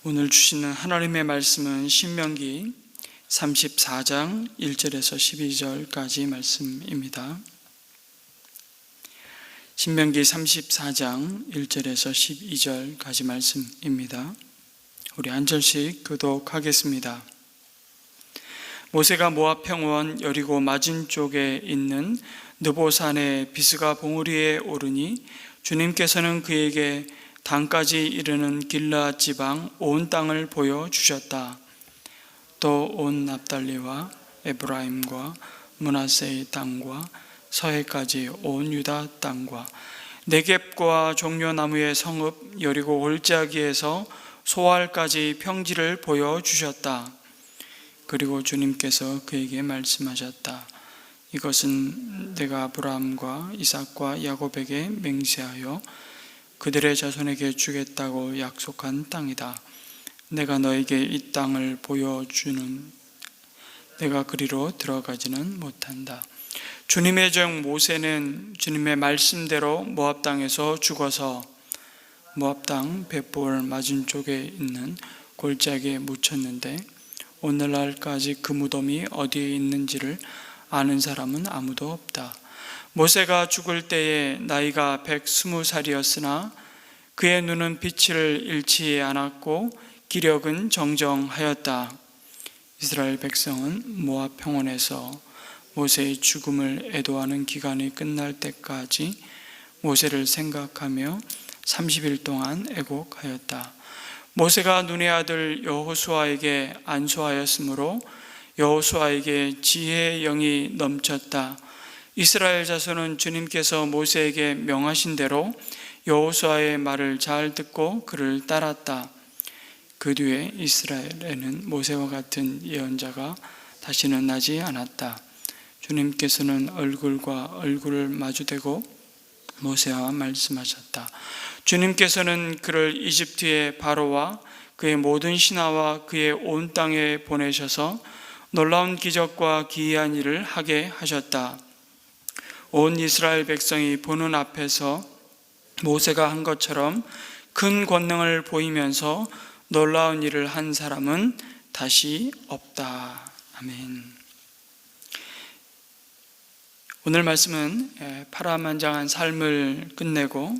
오늘 주시는 하나님의 말씀은 신명기 34장 1절에서 12절까지 말씀입니다. 신명기 34장 1절에서 12절까지 말씀입니다. 우리 한 절씩 교독하겠습니다. 모세가 모압 평원 여리고 맞은 쪽에 있는 느보산의 비스가 봉우리에 오르니 주님께서는 그에게 단까지 이르는 길르앗 지방 온 땅을 보여주셨다. 또 온 납달리와 에브라임과 므낫세의 땅과 서해까지 온 유다 땅과 네겝과 종려나무의 성읍 여리고 골짜기에서 소알까지 평지를 보여주셨다. 그리고 주님께서 그에게 말씀하셨다. 이것은 내가 아브라함과 이삭과 야곱에게 맹세하여 그들의 자손에게 주겠다고 약속한 땅이다. 내가 너에게 이 땅을 보여주는 내가 그리로 들어가지는 못한다. 주님의 종 모세는 주님의 말씀대로 모압 땅에서 죽어서 모압 땅 벳볼 맞은쪽에 있는 골짜기에 묻혔는데 오늘날까지 그 무덤이 어디에 있는지를 아는 사람은 아무도 없다. 모세가 죽을 때에 나이가 120살이었으나 그의 눈은 빛을 잃지 않았고 기력은 정정하였다. 이스라엘 백성은 모압 평원에서 모세의 죽음을 애도하는 기간이 끝날 때까지 모세를 생각하며 30일 동안 애곡하였다. 모세가 눈의 아들 여호수아에게 안수하였으므로 여호수아에게 지혜의 영이 넘쳤다. 이스라엘 자손은 주님께서 모세에게 명하신 대로 여호수아의 말을 잘 듣고 그를 따랐다. 그 뒤에 이스라엘에는 모세와 같은 예언자가 다시는 나지 않았다. 주님께서는 얼굴과 얼굴을 마주대고 모세와 말씀하셨다. 주님께서는 그를 이집트의 바로와 그의 모든 신하와 그의 온 땅에 보내셔서 놀라운 기적과 기이한 일을 하게 하셨다. 온 이스라엘 백성이 보는 앞에서 모세가 한 것처럼 큰 권능을 보이면서 놀라운 일을 한 사람은 다시 없다. 아멘. 오늘 말씀은 파란만장한 삶을 끝내고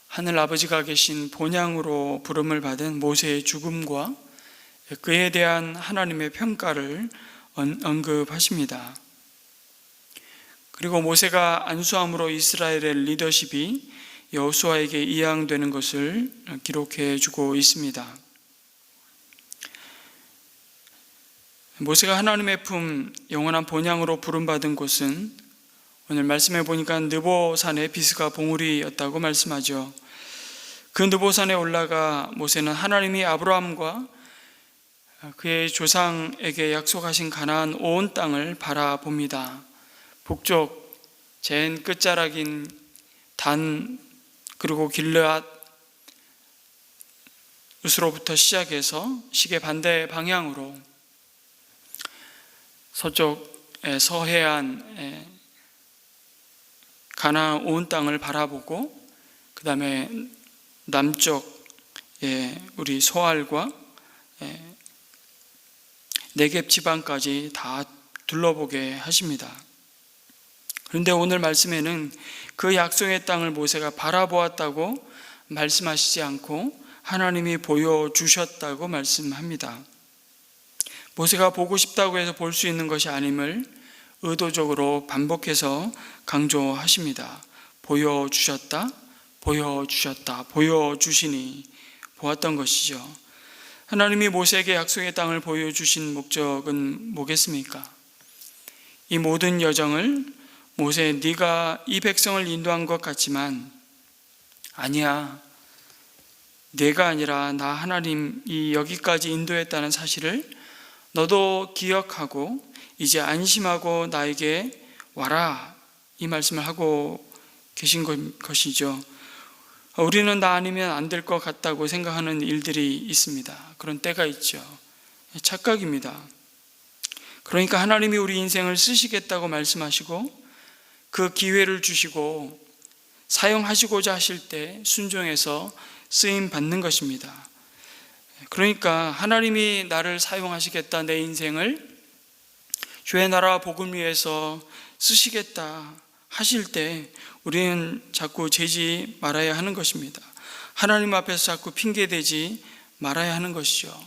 하늘 아버지가 계신 본향으로 부름을 받은 모세의 죽음과 그에 대한 하나님의 평가를 언급하십니다. 그리고 모세가 안수함으로 이스라엘의 리더십이 여호수아에게 이양되는 것을 기록해 주고 있습니다. 모세가 하나님의 품 영원한 본향으로 부름받은 곳은 오늘 말씀해 보니까 느보산의 비스가 봉우리였다고 말씀하죠. 그 느보산에 올라가 모세는 하나님이 아브라함과 그의 조상에게 약속하신 가나안 온 땅을 바라봅니다. 북쪽 젠 끝자락인 단 그리고 길르앗 으스로부터 시작해서 시계 반대 방향으로 서쪽의 서해안 가나안 온 땅을 바라보고 그 다음에 남쪽에 우리 소알과 네겝 지방까지 다 둘러보게 하십니다. 그런데 오늘 말씀에는 그 약속의 땅을 모세가 바라보았다고 말씀하시지 않고 하나님이 보여주셨다고 말씀합니다. 모세가 보고 싶다고 해서 볼 수 있는 것이 아님을 의도적으로 반복해서 강조하십니다. 보여주셨다, 보여주셨다, 보여주시니 보았던 것이죠. 하나님이 모세에게 약속의 땅을 보여주신 목적은 뭐겠습니까? 이 모든 여정을 모세, 네가 이 백성을 인도한 것 같지만 아니야. 내가 아니라 나 하나님이 여기까지 인도했다는 사실을 너도 기억하고 이제 안심하고 나에게 와라. 이 말씀을 하고 계신 것이죠. 우리는 나 아니면 안 될 것 같다고 생각하는 일들이 있습니다. 그런 때가 있죠. 착각입니다. 그러니까 하나님이 우리 인생을 쓰시겠다고 말씀하시고 그 기회를 주시고 사용하시고자 하실 때 순종해서 쓰임 받는 것입니다. 그러니까 하나님이 나를 사용하시겠다, 내 인생을 주의 나라 복음 위해서 쓰시겠다 하실 때 우리는 자꾸 재지 말아야 하는 것입니다. 하나님 앞에서 자꾸 핑계대지 말아야 하는 것이죠.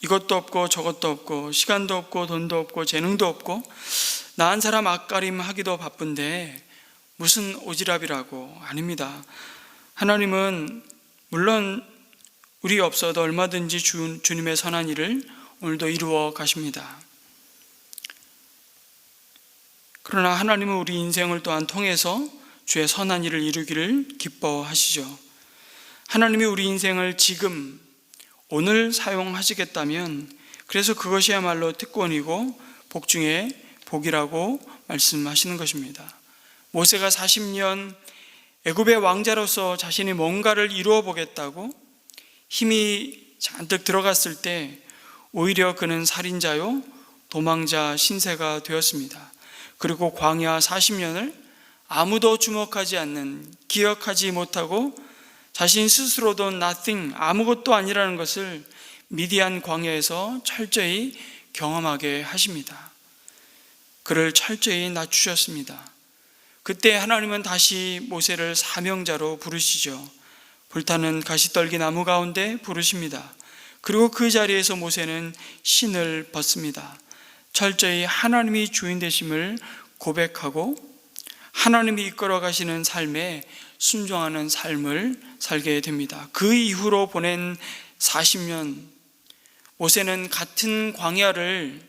이것도 없고 저것도 없고 시간도 없고 돈도 없고 재능도 없고 나 한 사람 앞가림하기도 바쁜데 무슨 오지랖이라고. 아닙니다. 하나님은 물론 우리 없어도 얼마든지 주님의 선한 일을 오늘도 이루어 가십니다. 그러나 하나님은 우리 인생을 또한 통해서 주의 선한 일을 이루기를 기뻐하시죠. 하나님이 우리 인생을 지금 오늘 사용하시겠다면 그래서 그것이야말로 특권이고 복 중에 복이라고 말씀하시는 것입니다. 모세가 40년 애굽의 왕자로서 자신이 뭔가를 이루어 보겠다고 힘이 잔뜩 들어갔을 때 오히려 그는 살인자요 도망자 신세가 되었습니다. 그리고 광야 40년을 아무도 주목하지 않는, 기억하지 못하고 자신 스스로도 nothing, 아무것도 아니라는 것을 미디안 광야에서 철저히 경험하게 하십니다. 그를 철저히 낮추셨습니다. 그때 하나님은 다시 모세를 사명자로 부르시죠. 불타는 가시떨기 나무 가운데 부르십니다. 그리고 그 자리에서 모세는 신을 벗습니다. 철저히 하나님이 주인 되심을 고백하고 하나님이 이끌어 가시는 삶에 순종하는 삶을 살게 됩니다. 그 이후로 보낸 40년, 모세는 같은 광야를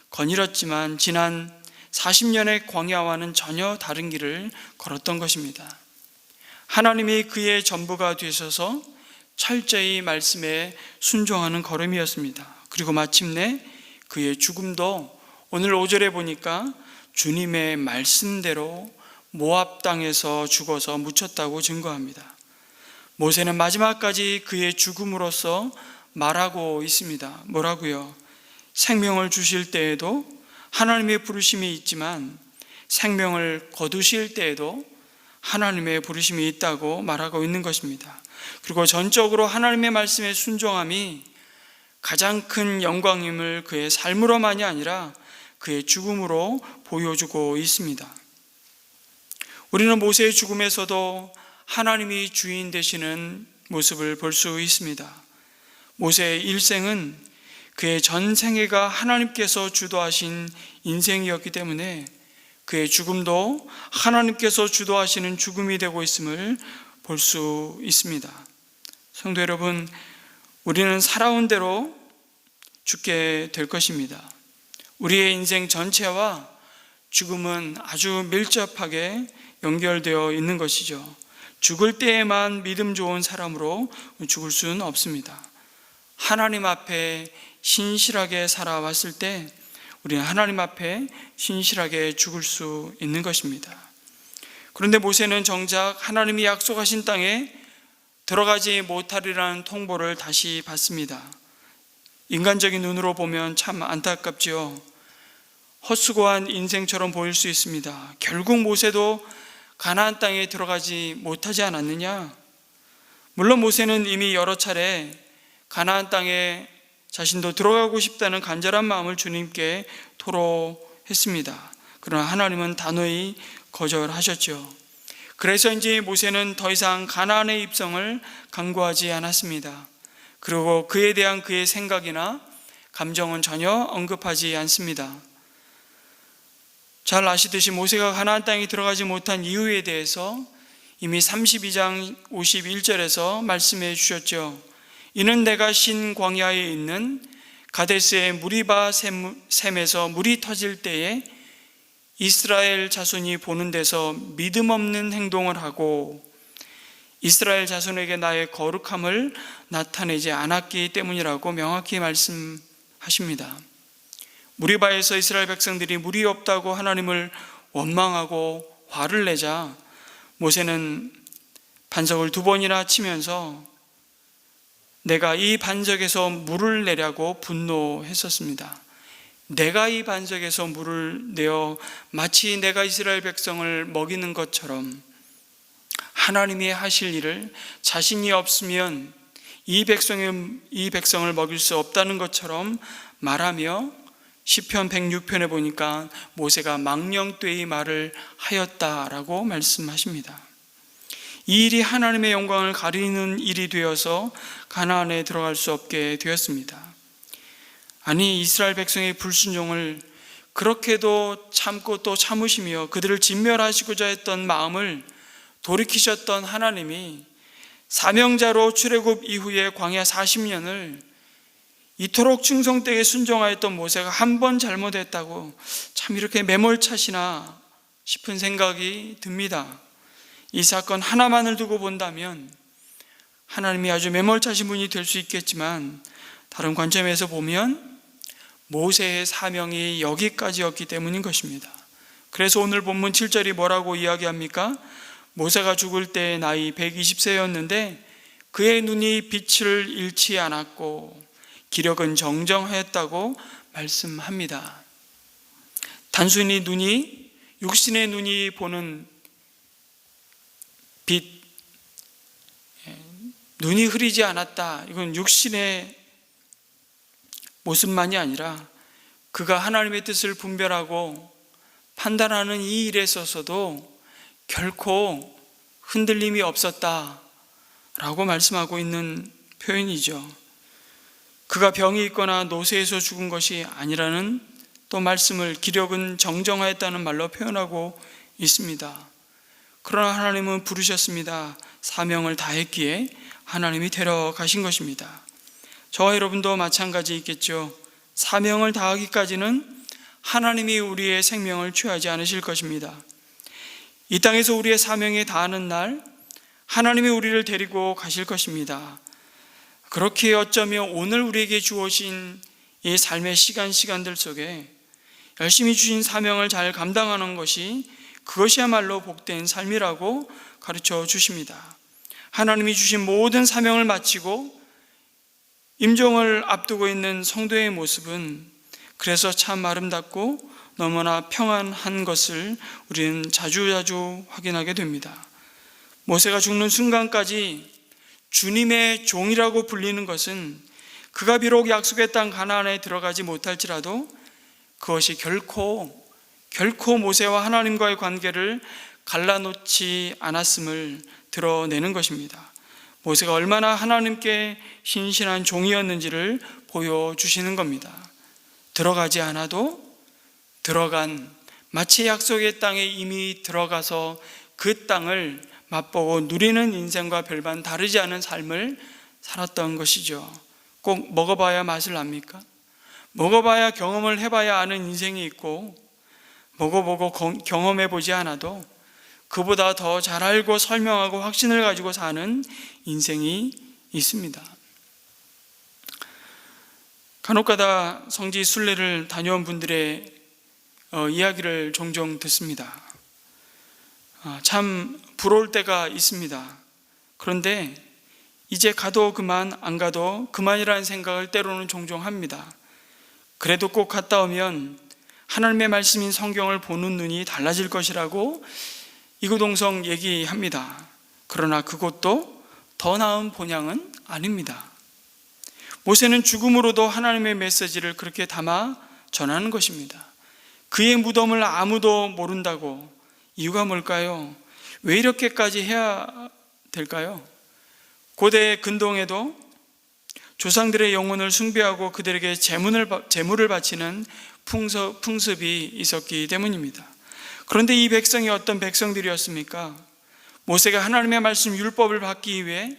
거닐었지만 지난 40년의 광야와는 전혀 다른 길을 걸었던 것입니다. 하나님이 그의 전부가 되셔서 철저히 말씀에 순종하는 걸음이었습니다. 그리고 마침내 그의 죽음도 오늘 5절에 보니까 주님의 말씀대로 모압 땅에서 죽어서 묻혔다고 증거합니다. 모세는 마지막까지 그의 죽음으로써 말하고 있습니다. 뭐라고요? 생명을 주실 때에도 하나님의 부르심이 있지만 생명을 거두실 때에도 하나님의 부르심이 있다고 말하고 있는 것입니다. 그리고 전적으로 하나님의 말씀에 순종함이 가장 큰 영광임을 그의 삶으로만이 아니라 그의 죽음으로 보여주고 있습니다. 우리는 모세의 죽음에서도 하나님이 주인 되시는 모습을 볼 수 있습니다. 모세의 일생은 그의 전 생애가 하나님께서 주도하신 인생이었기 때문에 그의 죽음도 하나님께서 주도하시는 죽음이 되고 있음을 볼 수 있습니다. 성도 여러분, 우리는 살아온 대로 죽게 될 것입니다. 우리의 인생 전체와 죽음은 아주 밀접하게 연결되어 있는 것이죠. 죽을 때에만 믿음 좋은 사람으로 죽을 수는 없습니다. 하나님 앞에 신실하게 살아왔을 때 우리는 하나님 앞에 신실하게 죽을 수 있는 것입니다. 그런데 모세는 정작 하나님이 약속하신 땅에 들어가지 못하리라는 통보를 다시 받습니다. 인간적인 눈으로 보면 참 안타깝지요. 헛수고한 인생처럼 보일 수 있습니다. 결국 모세도 가나안 땅에 들어가지 못하지 않았느냐? 물론 모세는 이미 여러 차례 가나안 땅에 자신도 들어가고 싶다는 간절한 마음을 주님께 토로했습니다. 그러나 하나님은 단호히 거절하셨죠. 그래서인지 모세는 더 이상 가나안의 입성을 강구하지 않았습니다. 그리고 그에 대한 그의 생각이나 감정은 전혀 언급하지 않습니다. 잘 아시듯이 모세가 가나안 땅에 들어가지 못한 이유에 대해서 이미 32장 51절에서 말씀해 주셨죠. 이는 내가 신 광야에 있는 가데스의 무리바 샘에서 물이 터질 때에 이스라엘 자손이 보는 데서 믿음 없는 행동을 하고 이스라엘 자손에게 나의 거룩함을 나타내지 않았기 때문이라고 명확히 말씀하십니다. 무리바에서 이스라엘 백성들이 물이 없다고 하나님을 원망하고 화를 내자 모세는 반석을 2번이나 치면서 내가 이 반석에서 물을 내려고 분노했었습니다. 내가 이 반석에서 물을 내어 마치 내가 이스라엘 백성을 먹이는 것처럼 하나님이 하실 일을 자신이 없으면 이 백성을 먹일 수 없다는 것처럼 말하며 시편 106편에 보니까 모세가 망령되이 말을 하였다라고 말씀하십니다. 이 일이 하나님의 영광을 가리는 일이 되어서 가나안에 들어갈 수 없게 되었습니다. 아니, 이스라엘 백성의 불순종을 그렇게도 참고 또 참으시며 그들을 진멸하시고자 했던 마음을 돌이키셨던 하나님이 사명자로 출애굽 이후에 광야 40년을 이토록 충성되게 순종하였던 모세가 한 번 잘못했다고 참 이렇게 매몰차시나 싶은 생각이 듭니다. 이 사건 하나만을 두고 본다면 하나님이 아주 매몰차신 분이 될 수 있겠지만, 다른 관점에서 보면 모세의 사명이 여기까지였기 때문인 것입니다. 그래서 오늘 본문 7절이 뭐라고 이야기합니까? 모세가 죽을 때 나이 120세였는데 그의 눈이 빛을 잃지 않았고 기력은 정정하였다고 말씀합니다. 단순히 육신의 눈이 보는 빛, 눈이 흐리지 않았다, 이건 육신의 모습만이 아니라 그가 하나님의 뜻을 분별하고 판단하는 이 일에 있어서도 결코 흔들림이 없었다라고 말씀하고 있는 표현이죠. 그가 병이 있거나 노쇠해서 죽은 것이 아니라는 또 말씀을 기력은 정정하였다는 말로 표현하고 있습니다. 그러나 하나님은 부르셨습니다. 사명을 다했기에 하나님이 데려가신 것입니다. 저와 여러분도 마찬가지 있겠죠. 사명을 다하기까지는 하나님이 우리의 생명을 취하지 않으실 것입니다. 이 땅에서 우리의 사명에 다하는 날 하나님이 우리를 데리고 가실 것입니다. 그렇게 어쩌면 오늘 우리에게 주어진 이 삶의 시간들 속에 열심히 주신 사명을 잘 감당하는 것이, 그것이야말로 복된 삶이라고 가르쳐 주십니다. 하나님이 주신 모든 사명을 마치고 임종을 앞두고 있는 성도의 모습은 그래서 참 아름답고 너무나 평안한 것을 우리는 자주자주 확인하게 됩니다. 모세가 죽는 순간까지 주님의 종이라고 불리는 것은 그가 비록 약속의 땅 가나안에 들어가지 못할지라도 그것이 결코 모세와 하나님과의 관계를 갈라놓지 않았음을 드러내는 것입니다. 모세가 얼마나 하나님께 신실한 종이었는지를 보여주시는 겁니다. 들어가지 않아도 들어간, 마치 약속의 땅에 이미 들어가서 그 땅을 맛보고 누리는 인생과 별반 다르지 않은 삶을 살았던 것이죠. 꼭 먹어봐야 맛을 압니까? 먹어봐야 경험을 해봐야 아는 인생이 있고, 먹어보고 경험해보지 않아도 그보다 더 잘 알고 설명하고 확신을 가지고 사는 인생이 있습니다. 간혹가다 성지 순례를 다녀온 분들의 이야기를 종종 듣습니다. 참 부러울 때가 있습니다. 그런데 이제 가도 그만, 안 가도 그만이라는 생각을 때로는 종종 합니다. 그래도 꼭 갔다 오면 하나님의 말씀인 성경을 보는 눈이 달라질 것이라고 이구동성 얘기합니다. 그러나 그것도 더 나은 본향은 아닙니다. 모세는 죽음으로도 하나님의 메시지를 그렇게 담아 전하는 것입니다. 그의 무덤을 아무도 모른다고. 이유가 뭘까요? 왜 이렇게까지 해야 될까요? 고대 근동에도 조상들의 영혼을 숭배하고 그들에게 제물을 바치는 풍습이 있었기 때문입니다. 그런데 이 백성이 어떤 백성들이었습니까? 모세가 하나님의 말씀 율법을 받기 위해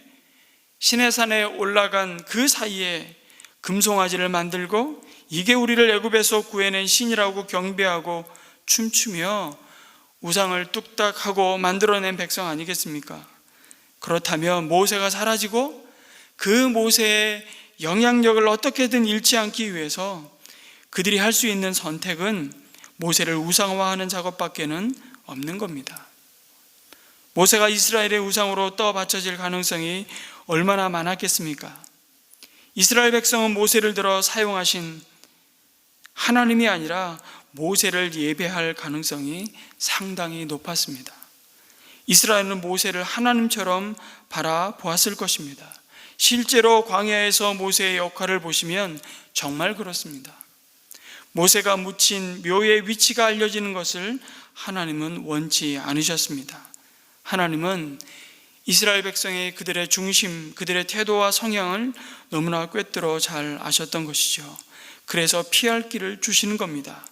시내산에 올라간 그 사이에 금송아지를 만들고 이게 우리를 애굽에서 구해낸 신이라고 경배하고 춤추며 우상을 뚝딱하고 만들어낸 백성 아니겠습니까? 그렇다면 모세가 사라지고 그 모세의 영향력을 어떻게든 잃지 않기 위해서 그들이 할 수 있는 선택은 모세를 우상화하는 작업밖에는 없는 겁니다. 모세가 이스라엘의 우상으로 떠받쳐질 가능성이 얼마나 많았겠습니까? 이스라엘 백성은 모세를 들어 사용하신 하나님이 아니라 모세를 예배할 가능성이 상당히 높았습니다. 이스라엘은 모세를 하나님처럼 바라보았을 것입니다. 실제로 광야에서 모세의 역할을 보시면 정말 그렇습니다. 모세가 묻힌 묘의 위치가 알려지는 것을 하나님은 원치 않으셨습니다. 하나님은 이스라엘 백성의 그들의 중심, 그들의 태도와 성향을 너무나 꿰뚫어 잘 아셨던 것이죠. 그래서 피할 길을 주시는 겁니다.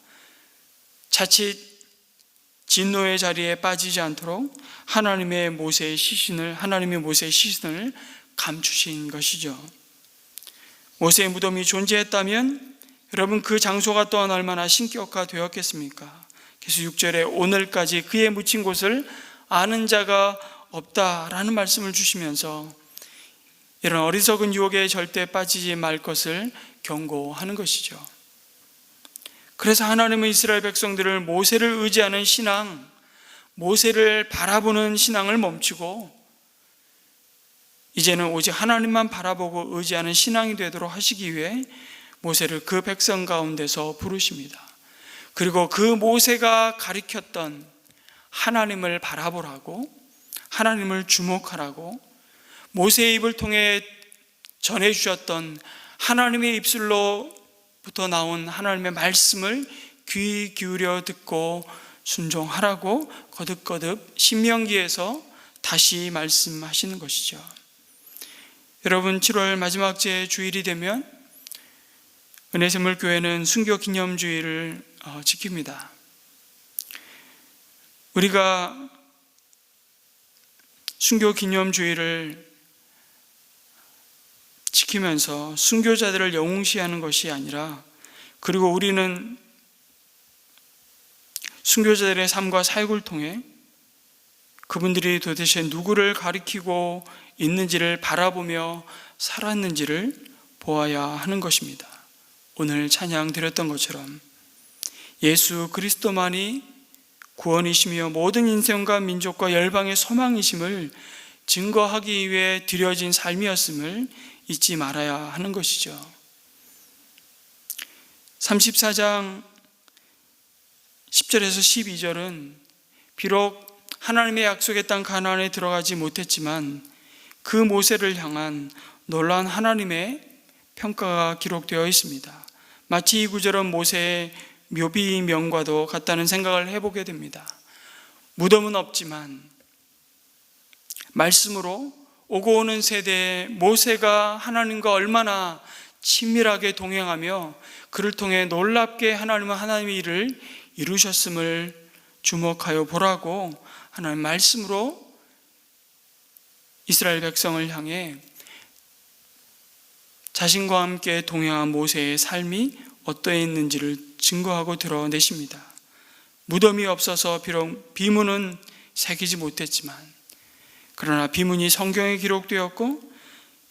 자칫 진노의 자리에 빠지지 않도록 하나님의 모세의 시신을 감추신 것이죠. 모세의 무덤이 존재했다면 여러분 그 장소가 또한 얼마나 신격화되었겠습니까? 그래서 6절에 오늘까지 그의 묻힌 곳을 아는 자가 없다라는 말씀을 주시면서 이런 어리석은 유혹에 절대 빠지지 말 것을 경고하는 것이죠. 그래서 하나님은 이스라엘 백성들을 모세를 의지하는 신앙, 모세를 바라보는 신앙을 멈추고 이제는 오직 하나님만 바라보고 의지하는 신앙이 되도록 하시기 위해 모세를 그 백성 가운데서 부르십니다. 그리고 그 모세가 가리켰던 하나님을 바라보라고, 하나님을 주목하라고, 모세의 입을 통해 전해주셨던 하나님의 입술로부터 나온 하나님의 말씀을 귀 기울여 듣고 순종하라고 거듭거듭 신명기에서 다시 말씀하시는 것이죠. 여러분, 7월 마지막 제 주일이 되면 은혜샘물교회는 순교 기념주일을 지킵니다. 우리가 순교 기념주일을 지키면서 순교자들을 영웅시하는 것이 아니라, 그리고 우리는 순교자들의 삶과 사역을 통해 그분들이 도대체 누구를 가리키고 있는지를 바라보며 살았는지를 보아야 하는 것입니다. 오늘 찬양 드렸던 것처럼 예수 그리스도만이 구원이시며 모든 인생과 민족과 열방의 소망이심을 증거하기 위해 드려진 삶이었음을 잊지 말아야 하는 것이죠. 34장 10절에서 12절은 비록 하나님의 약속의 땅 가나안에 들어가지 못했지만 그 모세를 향한 놀라운 하나님의 평가가 기록되어 있습니다. 마치 이 구절은 모세의 묘비명과도 같다는 생각을 해보게 됩니다. 무덤은 없지만 말씀으로 오고 오는 세대에 모세가 하나님과 얼마나 친밀하게 동행하며 그를 통해 놀랍게 하나님은 하나님의 일을 이루셨음을 주목하여 보라고 하나님 말씀으로 이스라엘 백성을 향해 자신과 함께 동행한 모세의 삶이 어떠했는지를 증거하고 드러내십니다. 무덤이 없어서 비록 비문은 새기지 못했지만, 그러나 비문이 성경에 기록되었고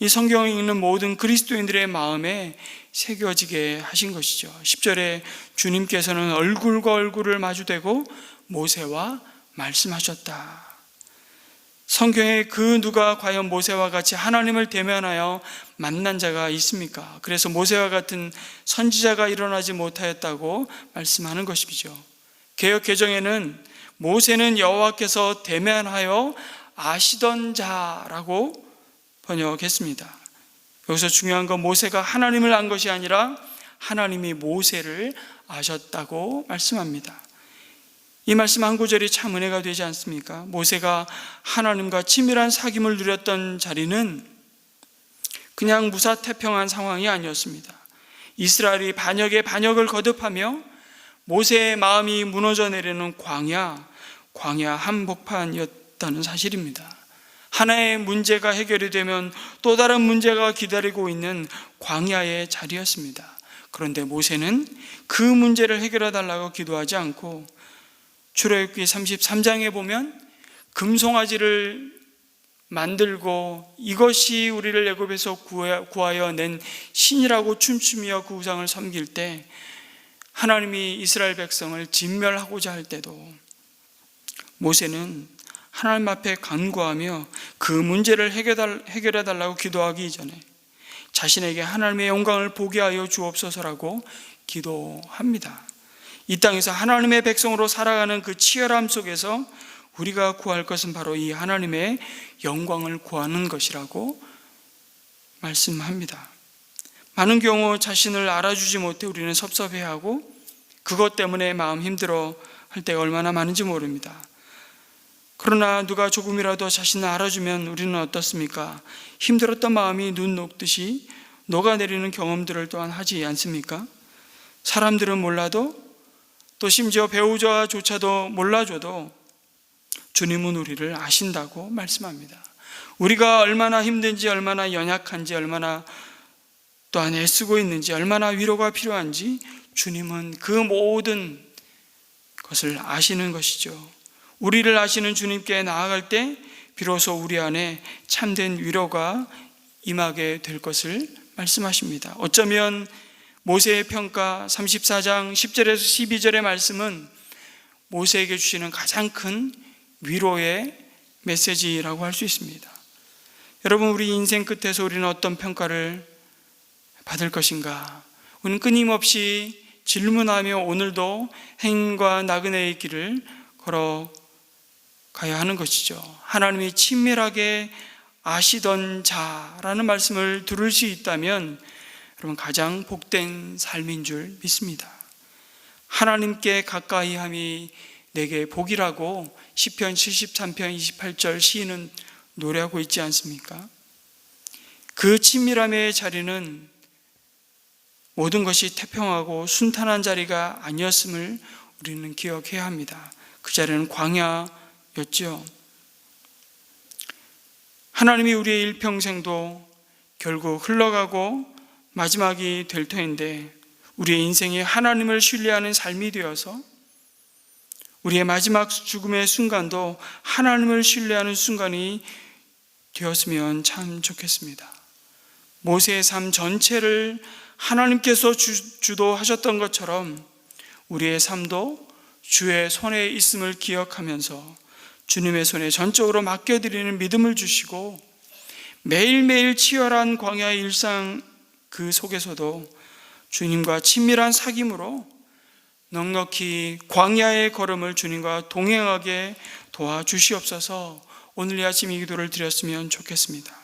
이 성경을 읽는 모든 그리스도인들의 마음에 새겨지게 하신 것이죠. 10절에 주님께서는 얼굴과 얼굴을 마주대고 모세와 말씀하셨다. 성경에 그 누가 과연 모세와 같이 하나님을 대면하여 만난 자가 있습니까? 그래서 모세와 같은 선지자가 일어나지 못하였다고 말씀하는 것이죠. 개역 개정에는 모세는 여호와께서 대면하여 아시던 자라고 번역했습니다. 여기서 중요한 건 모세가 하나님을 안 것이 아니라 하나님이 모세를 아셨다고 말씀합니다. 이 말씀 한 구절이 참 은혜가 되지 않습니까? 모세가 하나님과 친밀한 사귐을 누렸던 자리는 그냥 무사태평한 상황이 아니었습니다. 이스라엘이 반역에 반역을 거듭하며 모세의 마음이 무너져 내리는 광야 한복판이었다는 사실입니다. 하나의 문제가 해결이 되면 또 다른 문제가 기다리고 있는 광야의 자리였습니다. 그런데 모세는 그 문제를 해결해 달라고 기도하지 않고 출애굽기 33장에 보면 금송아지를 만들고 이것이 우리를 애굽에서 구하여 낸 신이라고 춤추며 그 우상을 섬길 때, 하나님이 이스라엘 백성을 진멸하고자 할 때도 모세는 하나님 앞에 간구하며 그 문제를 해결해 달라고 기도하기 이전에 자신에게 하나님의 영광을 보게 하여 주옵소서라고 기도합니다. 이 땅에서 하나님의 백성으로 살아가는 그 치열함 속에서 우리가 구할 것은 바로 이 하나님의 영광을 구하는 것이라고 말씀합니다. 많은 경우 자신을 알아주지 못해 우리는 섭섭해하고 그것 때문에 마음 힘들어 할 때가 얼마나 많은지 모릅니다. 그러나 누가 조금이라도 자신을 알아주면 우리는 어떻습니까? 힘들었던 마음이 눈 녹듯이 녹아내리는 경험들을 또한 하지 않습니까? 사람들은 몰라도, 또 심지어 배우자조차도 몰라줘도 주님은 우리를 아신다고 말씀합니다. 우리가 얼마나 힘든지, 얼마나 연약한지, 얼마나 또한 애쓰고 있는지, 얼마나 위로가 필요한지 주님은 그 모든 것을 아시는 것이죠. 우리를 아시는 주님께 나아갈 때 비로소 우리 안에 참된 위로가 임하게 될 것을 말씀하십니다. 어쩌면 모세의 평가 34장 10절에서 12절의 말씀은 모세에게 주시는 가장 큰 위로의 메시지라고 할 수 있습니다. 여러분, 우리 인생 끝에서 우리는 어떤 평가를 받을 것인가? 우리는 끊임없이 질문하며 오늘도 행인과 나그네의 길을 걸어가야 하는 것이죠. 하나님이 친밀하게 아시던 자라는 말씀을 들을 수 있다면 여러분, 가장 복된 삶인 줄 믿습니다. 하나님께 가까이함이 내게 복이라고 시편 73편 28절 시인은 노래하고 있지 않습니까? 그 친밀함의 자리는 모든 것이 태평하고 순탄한 자리가 아니었음을 우리는 기억해야 합니다. 그 자리는 광야였죠. 하나님이 우리의 일평생도 결국 흘러가고 마지막이 될 터인데, 우리의 인생이 하나님을 신뢰하는 삶이 되어서 우리의 마지막 죽음의 순간도 하나님을 신뢰하는 순간이 되었으면 참 좋겠습니다. 모세의 삶 전체를 하나님께서 주도하셨던 것처럼 우리의 삶도 주의 손에 있음을 기억하면서 주님의 손에 전적으로 맡겨드리는 믿음을 주시고, 매일매일 치열한 광야의 일상 그 속에서도 주님과 친밀한 사귐으로 넉넉히 광야의 걸음을 주님과 동행하게 도와주시옵소서. 오늘 이 아침 이 기도를 드렸으면 좋겠습니다.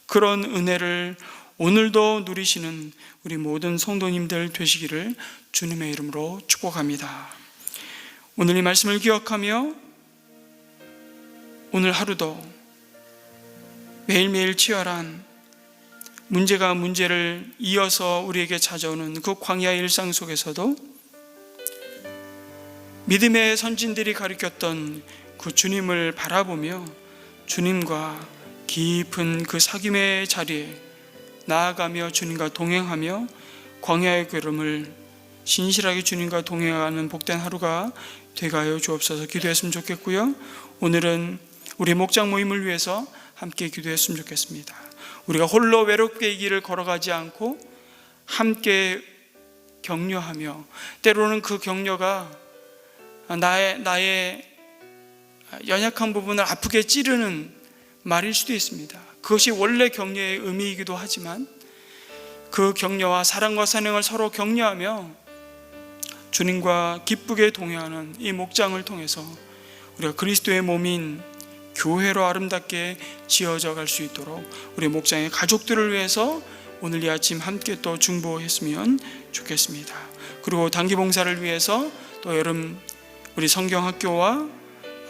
그런 은혜를 오늘도 누리시는 우리 모든 성도님들 되시기를 주님의 이름으로 축복합니다. 오늘 이 말씀을 기억하며 오늘 하루도 매일매일 치열한 문제가 문제를 이어서 우리에게 찾아오는 그 광야의 일상 속에서도 믿음의 선진들이 가르쳤던 그 주님을 바라보며 주님과 깊은 그 사귐의 자리에 나아가며 주님과 동행하며 광야의 걸음을 신실하게 주님과 동행하는 복된 하루가 되게 하여 주옵소서. 기도했으면 좋겠고요. 오늘은 우리 목장 모임을 위해서 함께 기도했으면 좋겠습니다. 우리가 홀로 외롭게 이 길을 걸어가지 않고 함께 격려하며, 때로는 그 격려가 나의 연약한 부분을 아프게 찌르는 말일 수도 있습니다. 그것이 원래 격려의 의미이기도 하지만 그 격려와 사랑과 선행을 서로 격려하며 주님과 기쁘게 동행하는 이 목장을 통해서 우리가 그리스도의 몸인 교회로 아름답게 지어져 갈 수 있도록 우리 목장의 가족들을 위해서 오늘 이 아침 함께 또 중보했으면 좋겠습니다. 그리고 단기 봉사를 위해서 또 여름 우리 성경학교와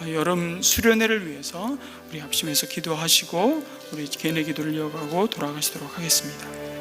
여름 수련회를 위해서 우리 합심해서 기도하시고 우리 개인의 기도를 이어가고 돌아가시도록 하겠습니다.